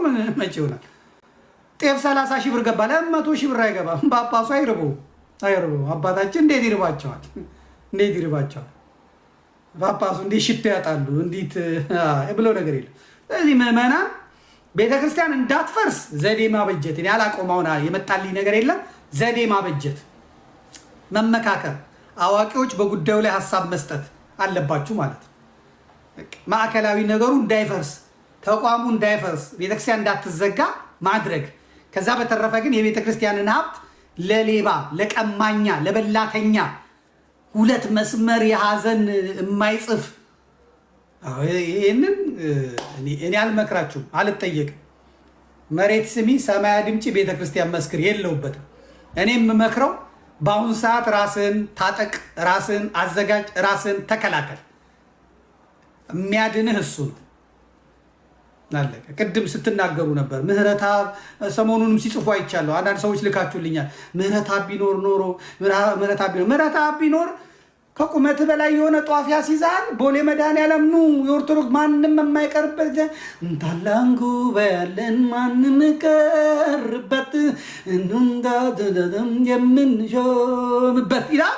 ምን መቼ ይሆናል? ጤፍ 30 ሺህ ብር ገባ፣ ለ100 ሺህ ብር አይገባም። ጳጳሱ አይርበው። አባታችን እንዴት ይርባቸዋል? እንዴት ይርባቸዋል? ጳጳሱ እንዴት ሽቶ ያጣሉ? እንዴት ብለው ነገር የለም። ስለዚህ ምዕመናን ቤተክርስቲያን እንዳትፈርስ ዘዴ ማበጀት፣ እኔ አላውቀውም። አሁን የመጣልኝ ነገር የለም። ዘዴ ማበጀት፣ መመካከር፣ አዋቂዎች በጉዳዩ ላይ ሀሳብ መስጠት አለባችሁ ማለት ነው። ማዕከላዊ ነገሩ እንዳይፈርስ፣ ተቋሙ እንዳይፈርስ፣ ቤተክርስቲያን እንዳትዘጋ ማድረግ። ከዛ በተረፈ ግን የቤተክርስቲያንን ሀብት ለሌባ፣ ለቀማኛ፣ ለበላተኛ ሁለት መስመር የሀዘን የማይጽፍ ይህንን እኔ አልመክራችሁም፣ አልጠየቅም። መሬት ስሚ ሰማይ አድምጪ ቤተክርስቲያን መስክር የለውበትም። እኔ የምመክረው በአሁኑ ሰዓት ራስን ታጠቅ፣ ራስን አዘጋጅ፣ ራስን ተከላከል። የሚያድንህ እሱ ነው። አለቀ። ቅድም ስትናገሩ ነበር ምህረተአብ፣ ሰሞኑንም ሲጽፉ አይቻለሁ። አንዳንድ ሰዎች ልካችሁልኛል። ምህረተአብ ቢኖር ኖሮ ምህረተአብ ቢኖር ከቁመት በላይ የሆነ ጧፍ ያስይዛል። ቦሌ መድኃኔዓለም ኑ የኦርቶዶክስ ማንም የማይቀርበት እንታላንጉ በያለን ማንም ቀርበት የምንሾምበት ይላል።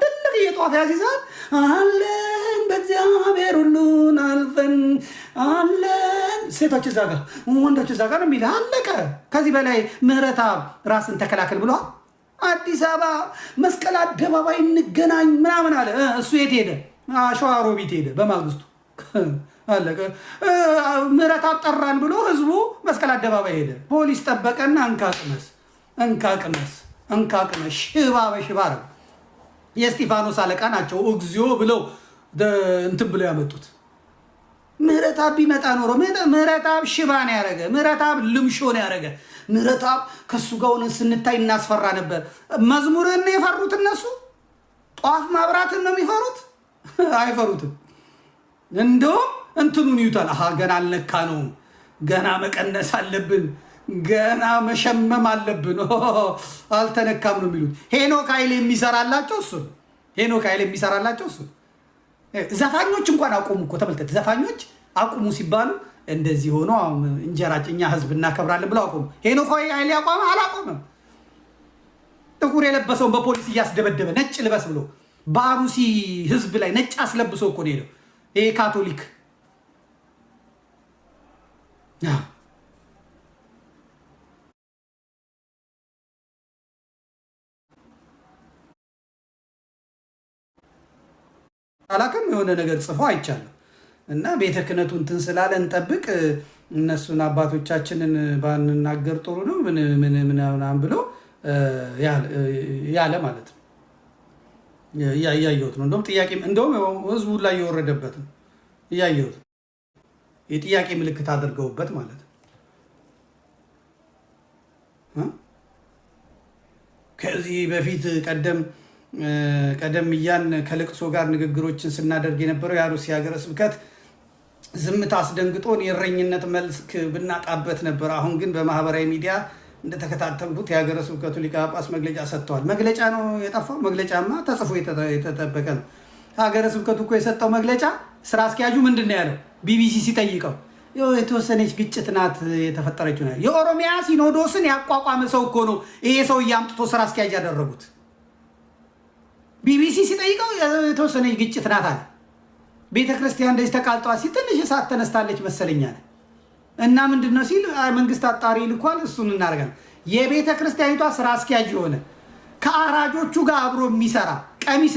ትልቅ የጧፍ ያስይዛል። አለን በእግዚአብሔር ሁሉን አልፈን አለን። ሴቶች እዛ ጋር ወንዶች እዛ ጋር ነው የሚልህ። አለቀ። ከዚህ በላይ ምህረተአብ ራስን ተከላከል ብለዋል። አዲስ አበባ መስቀል አደባባይ እንገናኝ ምናምን አለ። እሱ የት ሄደ? ሸዋሮቢት ሄደ በማግስቱ። አለቀ። ምህረተአብ ጠራን ብሎ ህዝቡ መስቀል አደባባይ ሄደ። ፖሊስ ጠበቀና እንካቅመስ ሽባ በሽባ ነው። የእስጢፋኖስ አለቃ ናቸው እግዚኦ ብለው እንትን ብለው ያመጡት። ምህረተአብ ቢመጣ ኖሮ ምህረተአብ ሽባ ነው ያደረገ። ምህረተአብ ልምሾ ነው ያደረገ። ምህረተአብ ከሱ ጋር ሆነን ስንታይ እናስፈራ ነበር። መዝሙርን ነው የፈሩት እነሱ። ጧፍ ማብራትን ነው የሚፈሩት? አይፈሩትም። እንደውም እንትኑን ይዩታል። ገና አልነካ ነው፣ ገና መቀነስ አለብን፣ ገና መሸመም አለብን፣ አልተነካም ነው የሚሉት። ሄኖክ ኃይሌ የሚሰራላቸው እሱ። ዘፋኞች እንኳን አቁሙ እኮ ተመልከት። ዘፋኞች አቁሙ ሲባሉ እንደዚህ ሆኖ እንጀራጭኛ ህዝብ እናከብራለን ብለው አቁሙ። ሄኖክ ኃይሌ አላቆመም። ጥቁር የለበሰውን በፖሊስ እያስደበደበ ነጭ ልበስ ብሎ በአሩሲ ህዝብ ላይ ነጭ አስለብሶ እኮ ነው ሄደው። ይሄ ካቶሊክ አላቅም የሆነ ነገር ጽፎ አይቻለሁ። እና ቤተ ክህነቱ እንትን ስላለ እንጠብቅ፣ እነሱን አባቶቻችንን ባንናገር ጥሩ ነው ምናምን ብሎ ያለ ማለት ነው። እያየሁት ነው። እንደውም ህዝቡ ላይ የወረደበት ነው እያየሁት። የጥያቄ ምልክት አድርገውበት ማለት ነው። ከዚህ በፊት ቀደም እያን ከልቅሶ ጋር ንግግሮችን ስናደርግ የነበረው የአሩሲ ሀገረ ስብከት ዝምታ አስደንግጦን የእረኝነት መልክ ብናጣበት ነበር። አሁን ግን በማህበራዊ ሚዲያ እንደተከታተልኩት የሀገረ ስብከቱ ሊቀ ጳጳስ መግለጫ ሰጥተዋል። መግለጫ ነው የጠፋው። መግለጫማ ተጽፎ የተጠበቀ ነው። ሀገረ ስብከቱ እኮ የሰጠው መግለጫ ስራ አስኪያጁ ምንድን ነው ያለው? ቢቢሲ ሲጠይቀው የተወሰነች ግጭት ናት የተፈጠረችው ነው። የኦሮሚያ ሲኖዶስን ያቋቋመ ሰው እኮ ነው ይሄ ሰው እያምጥቶ ስራ አስኪያጅ ያደረጉት። ቢቢሲ ሲጠይቀው የተወሰነች ግጭት ናት አለ። ቤተክርስቲያን እንደዚህ ተቃልጧል ሲል ትንሽ እሳት ተነስታለች መሰለኛል። እና ምንድነው ሲል መንግስት አጣሪ ልኳል፣ እሱን እናደርጋለን። የቤተክርስቲያኒቷ ስራ አስኪያጅ የሆነ ከአራጆቹ ጋር አብሮ የሚሰራ ቀሚስ